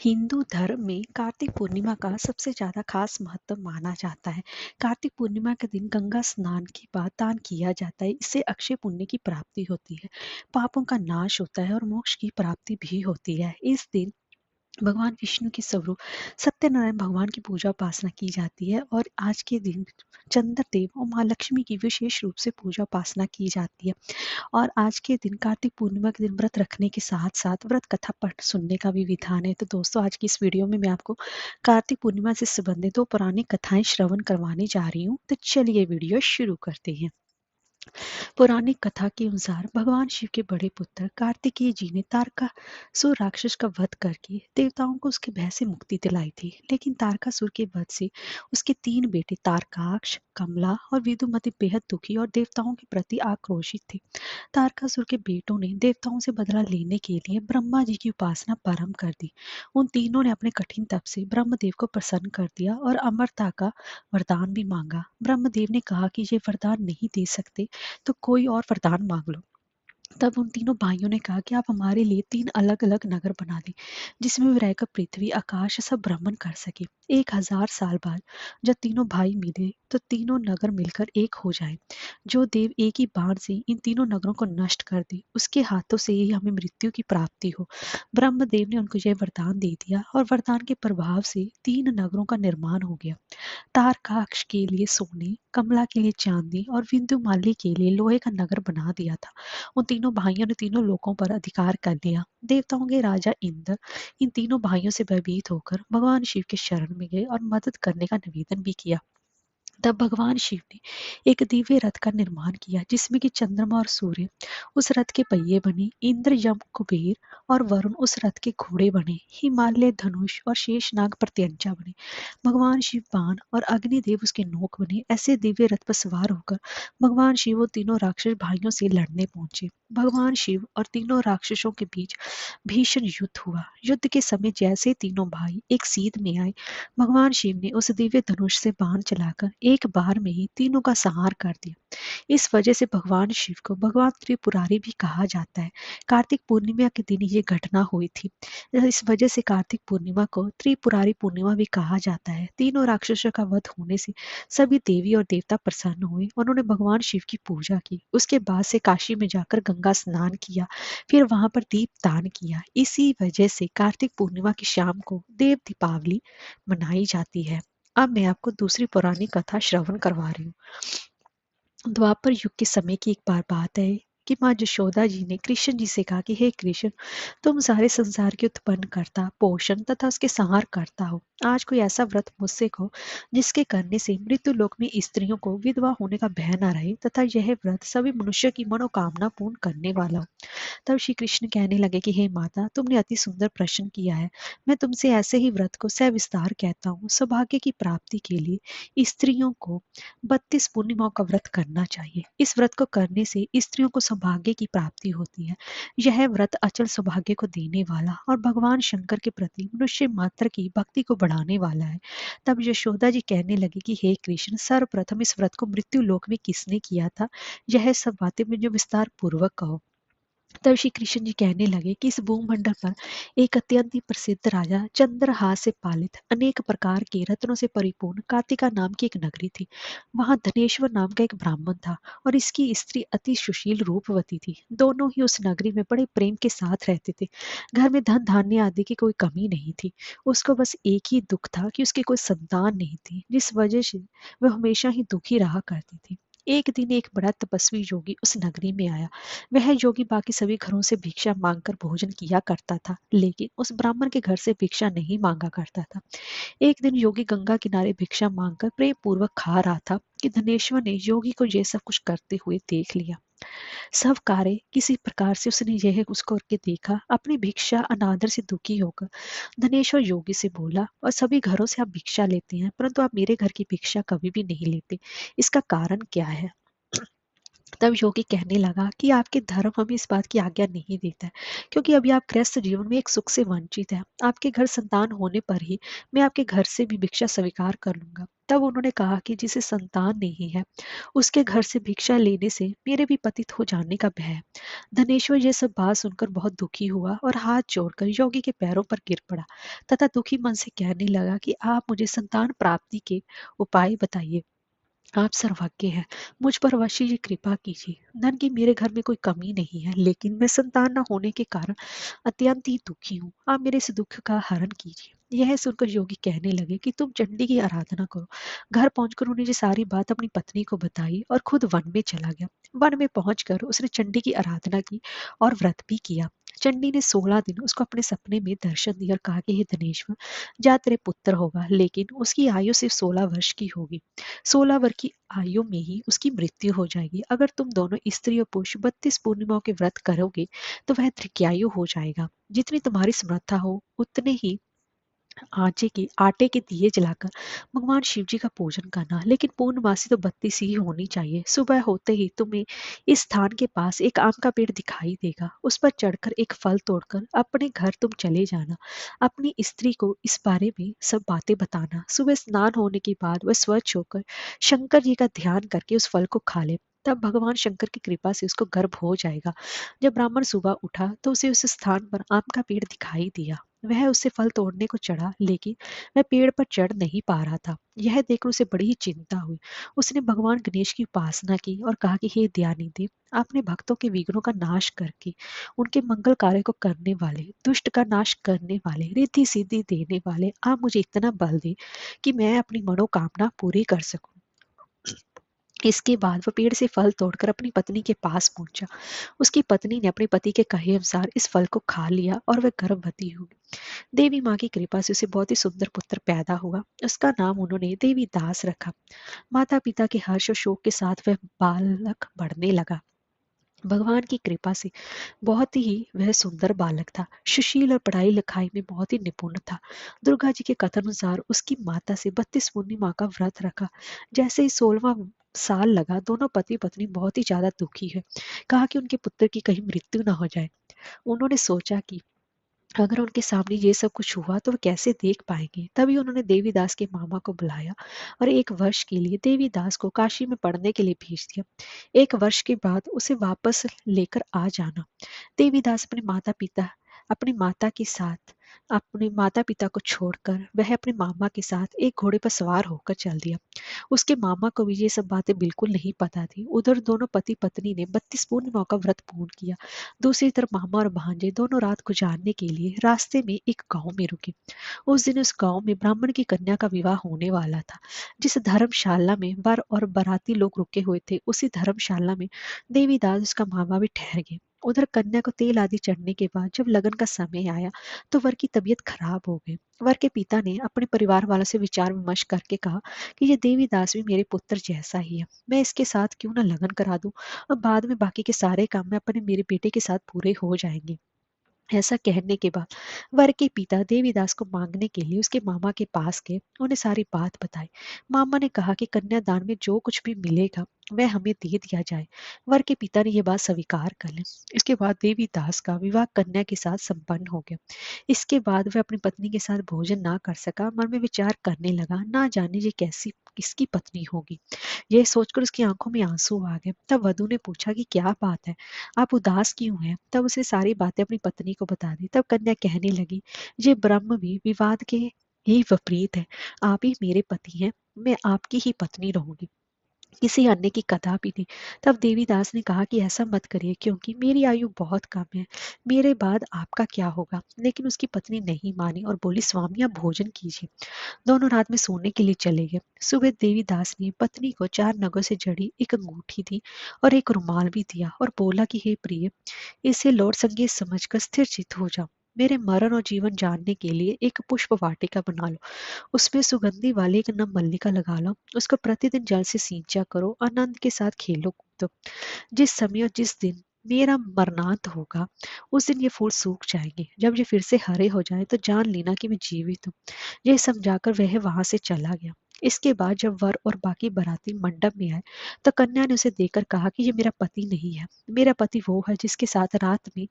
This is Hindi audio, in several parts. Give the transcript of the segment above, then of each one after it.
हिंदू धर्म में कार्तिक पूर्णिमा का सबसे ज्यादा खास महत्व माना जाता है। कार्तिक पूर्णिमा के दिन गंगा स्नान के बाद दान किया जाता है। इससे अक्षय पुण्य की प्राप्ति होती है, पापों का नाश होता है और मोक्ष की प्राप्ति भी होती है। इस दिन भगवान विष्णु के स्वरूप सत्यनारायण भगवान की पूजा उपासना की जाती है और आज के दिन चंद्रदेव और माँ लक्ष्मी की विशेष रूप से पूजा उपासना की जाती है। और आज के दिन कार्तिक पूर्णिमा के दिन व्रत रखने के साथ साथ व्रत कथा पठ सुनने का भी विधान है। तो दोस्तों, आज की इस वीडियो में मैं आपको कार्तिक पूर्णिमा से संबंधित दो पौराणिक कथाएं श्रवण करवाने जा रही हूँ। तो चलिए वीडियो शुरू करते हैं। पौराणिक कथा के अनुसार भगवान शिव के बड़े पुत्र कार्तिकेय जी ने तारकासुर राक्षस का वध करके देवताओं को उसके भय से मुक्ति दिलाई थी। लेकिन तारकासुर के वध से उसके तीन बेटे तारकाक्ष, कमला और विदुमती बेहद दुखी और देवताओं के प्रति आक्रोशित थे। तारकासुर के बेटों ने देवताओं से बदला लेने के लिए ब्रह्मा जी की उपासना प्रारंभ कर दी। उन तीनों ने अपने कठिन तप से ब्रह्मदेव को प्रसन्न कर दिया और अमरता का वरदान भी मांगा। ब्रह्मदेव ने कहा कि ये वरदान नहीं दे सकते तो कोई और वरदान मांग लो। तब उन तीनों भाइयों ने कहा कि आप हमारे लिए तीन अलग अलग नगर बना दें, जिसमें वे रहकर पृथ्वी आकाश सब भ्रमण कर सके। 1000 साल बाद जब तीनों भाई मिले तो तीनों नगर मिलकर एक हो जाए। जो देव एक ही बाण से इन तीनों नगरों को नष्ट कर दे, उसके हाथों से ही हमें मृत्यु की प्राप्ति हो। ब्रह्मदेव ने उनको यह वरदान दे दिया और वरदान के प्रभाव से तीन नगरों का निर्माण हो गया। तारकाक्ष के लिए सोने, कमला के लिए चांदी और विंध्युमाली के लिए लोहे का नगर बना दिया था। उन तीनों भाइयों ने तीनों लोकों पर अधिकार कर लिया। देवताओं के राजा इंद्र इन तीनों भाइयों से भयभीत होकर भगवान शिव के शरण में गए और मदद करने का निवेदन भी किया। तब भगवान शिव ने एक दिव्य रथ का निर्माण किया, जिसमें कि चंद्रमा और सूर्य उस रथ के पहिए बने, इंद्र, यम, कुबेर और वरुण उस रथ के घोड़े बने, हिमालय धनुष और शेषनाग प्रत्यंचा बने, भगवान शिव बाण और अग्निदेव उसके नोक बने। ऐसे दिव्य रथ पर सवार होकर भगवान शिव और तीनों राक्षस भाइयों से लड़ने पहुंचे। भगवान शिव और तीनों राक्षसों के बीच भीषण युद्ध हुआ। युद्ध के समय जैसे तीनों भाई एक सीध में आए, भगवान शिव ने उस दिव्य धनुष से बाण चलाकर एक बार में ही तीनों का संहार कर दिया। इस वजह से भगवान शिव को भगवान त्रिपुरारी भी कहा जाता है। कार्तिक पूर्णिमा के दिन ये घटना हुई थी। इस वजह से कार्तिक पूर्णिमा को त्रिपुरारी पूर्णिमा भी कहा जाता है। तीनों राक्षसों का वध होने से सभी देवी और देवता प्रसन्न हुए। उन्होंने भगवान शिव की पूजा की। उसके बाद से काशी में जाकर गंगा स्नान किया, फिर वहां पर दीप दान किया। इसी वजह से कार्तिक पूर्णिमा की शाम को देव दीपावली मनाई जाती है। अब मैं आपको दूसरी पौराणिक कथा श्रवण करवा रही हूँ। द्वापर युग के समय की एक बार बात है कि माँ यशोदा जी ने कृष्ण जी से कहा कि हे कृष्ण, तुम सारे संसार के उत्पन्न करता, पोषण तथा उसके संहार करता हो। आज कोई ऐसा व्रत मुझसे कहो जिसके करने से मृत्यु लोक में स्त्रियों को विधवा होने का भय न रहे तथा यह व्रत सभी मनुष्य की मनोकामना पूर्ण करने वाला हो। तब श्री कृष्ण कहने लगे कि हे माता, तुमने अति सुंदर प्रश्न किया है। मैं तुमसे ऐसे ही व्रत को सविस्तार कहता हूँ। सौभाग्य की प्राप्ति के लिए स्त्रियों को 32 पूर्णिमाओं का व्रत करना चाहिए। इस व्रत को करने से स्त्रियों को सौभाग्य की प्राप्ति होती है। यह व्रत अचल सौभाग्य को देने वाला और भगवान शंकर के प्रति मनुष्य मात्र की भक्ति को बढ़ाने वाला है। तब यशोदा जी कहने लगी कि हे कृष्ण, सर्वप्रथम इस व्रत को मृत्यु लोक में किसने किया था, यह सब बातें मुझे विस्तार पूर्वक कहो। तब श्री कृष्ण जी कहने लगे कि इस भूमंडल पर एक अत्यंत ही प्रसिद्ध राजा चंद्रहास से पालित अनेक प्रकार के रत्नों से परिपूर्ण कार्तिका नाम की एक नगरी थी। वहां धनेश्वर नाम का एक ब्राह्मण था और इसकी स्त्री अति सुशील रूपवती थी। दोनों ही उस नगरी में बड़े प्रेम के साथ रहते थे। घर में धन धान्य आदि की कोई कमी नहीं थी। उसको बस एक ही दुख था कि उसकी कोई संतान नहीं थी, जिस वजह से वह हमेशा ही दुखी रहा करती थी। एक दिन एक बड़ा तपस्वी योगी उस नगरी में आया। वह योगी बाकी सभी घरों से भिक्षा मांगकर भोजन किया करता था, लेकिन उस ब्राह्मण के घर से भिक्षा नहीं मांगा करता था। एक दिन योगी गंगा किनारे भिक्षा मांगकर प्रेम पूर्वक खा रहा था कि धनेश्वर ने योगी को यह सब कुछ करते हुए देख लिया। सब कार्य किसी प्रकार से उसने यह उसको करके देखा। अपनी भिक्षा अनादर से दुखी होकर धनेश्वर योगी से बोला, और सभी घरों से आप भिक्षा लेते हैं, परंतु आप मेरे घर की भिक्षा कभी भी नहीं लेते, इसका कारण क्या है? तब योगी कहने लगा कि आपके धर्म हमें इस बात की आज्ञा नहीं देता है, क्योंकि अभी आप गृहस्थ जीवन में एक सुख से वंचित हैं। आपके घर संतान होने पर ही मैं आपके घर से भी भिक्षा स्वीकार कर लूंगा। तब उन्होंने कहा कि जिसे संतान नहीं है, उसके घर से भिक्षा लेने से मेरे भी पतित हो जाने का भय है। धनेश्वर यह सब बात सुनकर बहुत दुखी हुआ और हाथ जोड़कर योगी के पैरों पर गिर पड़ा, तथा दुखी मन से कहने लगा कि आप मुझे संतान प्राप्ति के उपाय बताइए। आप सर्वज्ञ हैं, मुझ पर अवश्य जी कृपा कीजिए। धन की मेरे घर में कोई कमी नहीं है, लेकिन मैं संतान न होने के कारण अत्यंत ही दुखी हूँ। आप मेरे इस दुख का हरण कीजिए। यह सुनकर योगी कहने लगे कि तुम चंडी की आराधना करो। घर पहुंचकर उन्हें ये सारी बात अपनी पत्नी को बताई और खुद वन में चला गया। वन में पहुंचकर उसने चंडी की आराधना की और व्रत भी किया। चंडी ने 16 दिन उसको अपने सपने में दर्शन दिया और कहा कि हे धनेश्वर, जा तेरे पुत्र होगा, लेकिन उसकी आयु सिर्फ 16 वर्ष की होगी। 16 वर्ष की आयु में ही उसकी मृत्यु हो जाएगी। अगर तुम दोनों स्त्री और पुरुष 32 पूर्णिमाओं के व्रत करोगे तो वह दीर्घायु हो जाएगा। जितनी तुम्हारी समर्था हो उतने ही आटे के दिए जलाकर भगवान शिव जी का पूजन करना, लेकिन पूर्णमासी तो 32 ही होनी चाहिए। सुबह होते ही तुम्हें इस स्थान के पास एक आम का पेड़ दिखाई देगा। उस पर चढ़कर एक फल तोड़कर अपने घर तुम चले जाना। अपनी स्त्री को इस बारे में सब बातें बताना। सुबह स्नान होने के बाद वह स्वच्छ होकर शंकर जी का ध्यान करके उस फल को खा ले। तब भगवान शंकर की कृपा से उसको गर्भ हो जाएगा। जब ब्राह्मण सुबह उठा तो उसे उस स्थान पर आम का पेड़ दिखाई दिया। वह उससे फल तोड़ने को चढ़ा, लेकिन वह पेड़ पर चढ़ नहीं पा रहा था। यह देखकर उसे बड़ी ही चिंता हुई। उसने भगवान गणेश की उपासना की और कहा कि हे दयानिधि, आपने भक्तों के विघ्नों का नाश करके उनके मंगल कार्य को करने वाले, दुष्ट का नाश करने वाले, रिद्धि सिद्धि देने वाले, आप मुझे इतना बल दे कि मैं अपनी मनोकामना पूरी कर सकूं। इसके बाद वह पेड़ से फल तोड़कर अपनी पत्नी के पास पहुंचा। उसकी पत्नी ने अपने पति के कहे अनुसार इस फल को खा लिया और वह गर्भवती हो गई। देवी माँ की कृपा से उसे बहुत ही सुंदर पुत्र पैदा हुआ। उसका नाम उन्होंने देवी दास रखा। माता पिता के हर्ष और शोक के साथ वह बालक बढ़ने लगा। भगवान की कृपा से बहुत ही वह सुंदर बालक था। सुशील और पढ़ाई लिखाई में बहुत ही निपुण था। दुर्गा जी के कथन अनुसार उसकी माता से 32 पूर्णिमा का व्रत रखा। जैसे ही 16वां साल लगा, दोनों पति पत्नी बहुत ही ज्यादा दुखी है। कहा कि उनके पुत्र की कहीं मृत्यु न हो जाए। उन्होंने सोचा कि अगर उनके सामने ये सब कुछ हुआ तो वो कैसे देख पाएंगे। तभी उन्होंने देवीदास के मामा को बुलाया और 1 वर्ष के लिए देवीदास को काशी में पढ़ने के लिए भेज दिया। 1 वर्ष के बाद उसे वापस लेकर आ जाना। देवीदास अपने माता के साथ अपने माता पिता को छोड़कर वह अपने मामा के साथ एक घोड़े पर सवार होकर चल दिया। उसके मामा को भी ये सब बातें बिल्कुल नहीं पता थी। उधर दोनों पति पत्नी ने 32 पूर्णिमा का व्रत पूर्ण किया। दूसरी तरफ मामा और भांजे दोनों रात गुजारने के लिए रास्ते में एक गांव में रुके। उस दिन उस गांव में ब्राह्मण की कन्या का विवाह होने वाला था। जिस धर्मशाला में वर और बाराती लोग रुके हुए थे, उसी धर्मशाला में देवीदास उसका मामा भी ठहर गए। उधर कन्या को तेल आदि चढ़ने के बाद जब लगन का समय आया तो वर की तबीयत खराब हो गई। वर के पिता ने अपने परिवार वालों से विचार विमर्श करके कहा कि ये देवीदास भी मेरे पुत्र जैसा ही है, मैं इसके साथ क्यों ना लगन करा दूं और बाद में बाकी के सारे काम में अपने मेरे बेटे के साथ पूरे हो जाएंगे। ऐसा कहने के बाद वर के पिता देवीदास को मांगने के लिए उसके मामा के पास गए। उन्हें सारी बात बताई। मामा ने कहा कि कन्यादान में जो कुछ भी मिलेगा वह हमें दे दिया जाए। वर के पिता ने यह बात स्वीकार कर ली। इसके बाद देवीदास का विवाह कन्या के साथ संपन्न हो गया। इसके बाद वह अपनी पत्नी के साथ भोजन ना कर सका। मन में विचार करने लगा, ना जाने ये कैसी किसकी पत्नी होगी। यह सोचकर उसकी आंखों में आंसू आ गए। तब वधु ने पूछा कि क्या बात है, आप उदास क्यों हैं। तब उसने सारी बातें अपनी पत्नी को बता दी। तब कन्या कहने लगी, ये ब्रह्म भी विवाद के ही विपरीत है। आप ही मेरे पति हैं, मैं आपकी ही पत्नी रहूंगी, किसी अन्य की कदापि नहीं। तब देवीदास ने कहा कि ऐसा मत करिए, क्योंकि मेरी आयु बहुत कम है, मेरे बाद आपका क्या होगा। लेकिन उसकी पत्नी नहीं मानी और बोली, स्वामी आप भोजन कीजिए। दोनों रात में सोने के लिए चले गए। सुबह देवीदास ने पत्नी को 4 नगों से जड़ी एक अंगूठी दी और एक रुमाल भी दिया और बोला कि हे प्रिय, इसे लौट संगीत समझकर स्थिर चित्त हो जाओ। मेरे मरण और जीवन जानने के लिए एक पुष्प वाटिका बना लो। उसमें सुगंधी वाली एक नम मल्लिका लगा लो। उसको प्रतिदिन जल से सींचा करो, आनंद के साथ खेलो कूदो। जिस समय और जिस दिन मेरा मरनांत होगा, उस दिन ये फूल सूख जाएंगे। जब ये फिर से हरे हो जाए तो जान लेना कि मैं जीवित हूँ। यह समझाकर वह वहां से चला गया। इसके बाद जब वर और बाकी बाराती मंडप में आए, तो कन्या ने उसे देखकर कहा कि ये मेरा पति नहीं है। मेरा पति वो है जिसके साथ रात में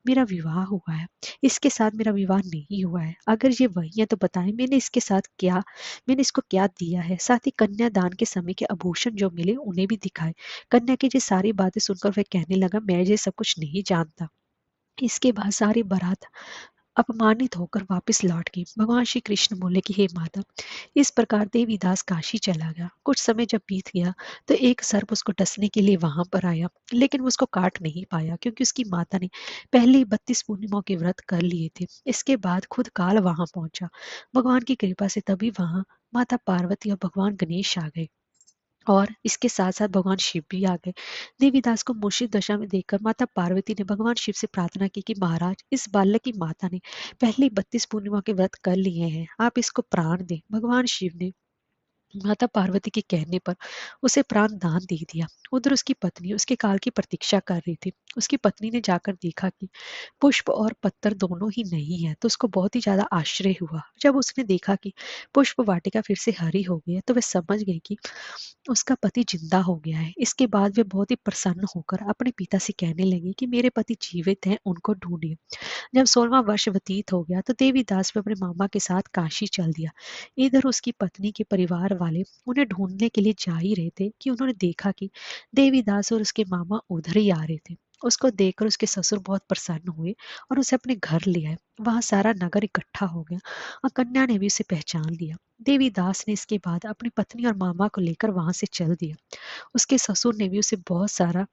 मेरा विवाह हुआ है। इसके साथ मेरा विवाह नहीं हुआ है। अगर ये वही है तो बताएं मैंने इसको क्या दिया है। साथ ही कन्यादान के समय के आभूषण जो मिले उन्हें भी दिखाए। कन्या की ये सारी बातें सुनकर वह कहने लगा, मैं ये सब कुछ नहीं जानता। इसके बाद सारी बारात अपमानित होकर वापस लौट गई। भगवान श्री कृष्ण बोले कि हे माता, इस प्रकार देवीदास काशी चला गया। कुछ समय जब बीत गया तो एक सर्प उसको डसने के लिए वहां पर आया, लेकिन वो उसको काट नहीं पाया क्योंकि उसकी माता ने पहले ही 32 पूर्णिमाओं के व्रत कर लिए थे। इसके बाद खुद काल वहां पहुंचा। भगवान की कृपा से तभी वहां माता पार्वती और भगवान गणेश आ गए और इसके साथ साथ भगवान शिव भी आ गए। देवीदास को मूर्छित दशा में देखकर माता पार्वती ने भगवान शिव से प्रार्थना की कि महाराज, इस बालक की माता ने पहले 32 पूर्णिमा के व्रत कर लिए हैं, आप इसको प्राण दें। भगवान शिव ने माता पार्वती के कहने पर उसे प्राण दान दे दिया। उधर उसकी पत्नी उसके काल की प्रतीक्षा कर रही थी। उसकी पत्नी ने जाकर देखा कि पुष्प और पत्थर दोनों ही नहीं है, तो उसको बहुत ही ज्यादा आश्चर्य हुआ। जब उसने देखा कि पुष्प वाटिका फिर से हरी हो गई है, तो वह समझ गई कि उसका पति जिंदा हो गया है। इसके बाद वे बहुत ही प्रसन्न होकर अपने पिता से कहने लगे कि मेरे पति जीवित हैं, उनको ढूंढिए। जब 16वां वर्ष व्यतीत हो गया तो देवीदास भी अपने मामा के साथ काशी चल दिया। इधर उसकी पत्नी के परिवार वाले उन्हें ढूंढने के लिए जा ही रहे थे कि उन्होंने देखा कि देवीदास और उसके मामा उधर ही आ रहे थे। उसको देखकर उसके ससुर बहुत प्रसन्न हुए और उसे अपने घर ले आए। वहां सारा नगर इकट्ठा हो गया और कन्या ने भी उसे पहचान लिया। देवीदास ने इसके बाद अपनी पत्नी और मामा को लेकर वहां से चल दिया। उसके ससुर ने भी उसे बहुत सारा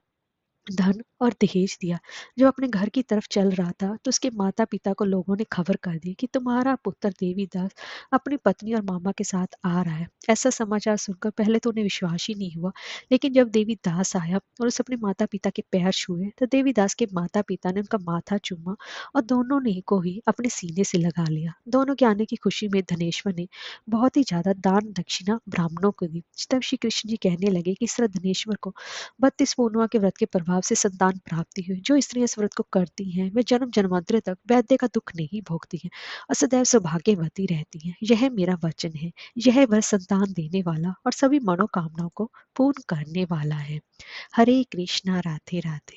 धन और दहेज दिया। जब अपने घर की तरफ चल रहा था तो उसके माता पिता को लोगों ने खबर कर दी कि तुम्हारा पुत्र देवीदास अपनी पत्नी और मामा के साथ आ रहा है। ऐसा समाचार सुनकर पहले तो उन्हें विश्वास ही नहीं हुआ, लेकिन जब देवीदास आया और उसे अपने माता पिता के पैर छुए तो देवीदास के माता पिता ने उनका माथा चूमा और दोनों ने को ही अपने सीने से लगा लिया। दोनों के आने की खुशी में धनेश्वर ने बहुत ही ज्यादा दान दक्षिणा ब्राह्मणों को दी। तब श्री कृष्ण जी कहने लगे कि इस तरह धनेश्वर को 32 पूर्णिमा के व्रत के प्रभाव से संतान प्राप्ति हुई। जो स्त्रियां इस व्रत को करती हैं वे जन्म जन्मांतर तक वैद्य का दुख नहीं भोगती हैं और सदैव सौभाग्यवती रहती हैं। यह मेरा वचन है। यह वह संतान देने वाला और सभी मनोकामनाओं को पूर्ण करने वाला है। हरे कृष्णा, राधे राधे।